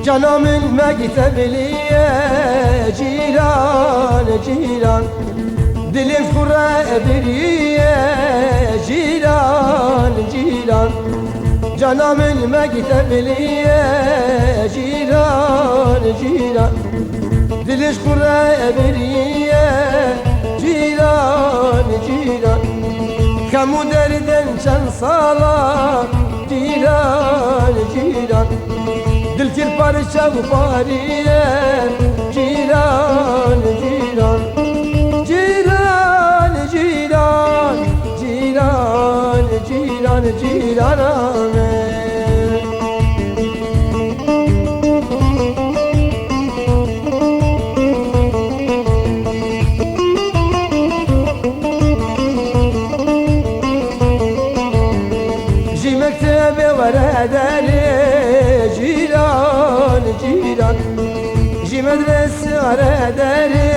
Canımın mektebeliye cilan cilan, dilim kure biriye cilan cilan. Canımın mektebeliye cilan cilan, dilim kure biriye cilan cilan. Kamu derden çan sala cilan cilan, dil tir parça bu pariye cilan cilan. Cilan cilan cilan cilan cilan amen. Ji mektebe var ederi cilan cilan, ji medrese var ederi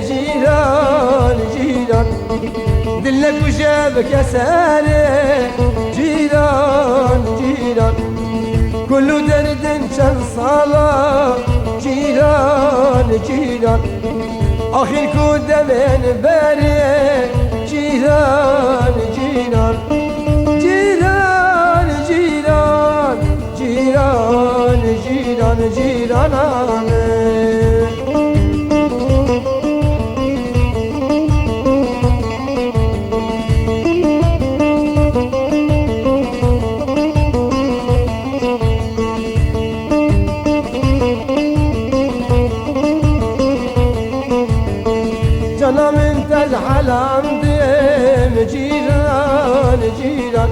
cilan cilan. Dille kuşa bekesere cilan cilan, kullu derdin çan sala cilan cilan. Ahir kudemen beri cilan cilan. Cilan cilan cilan cilan cilan amen. Canımın tez halamdım cilan cilan,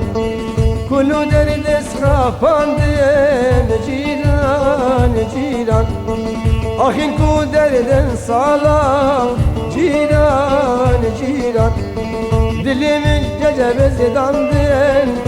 kullu derde sırafandım cilan cilan. Ahin ku derden sala cilan cilan, dilimin gece bezdandım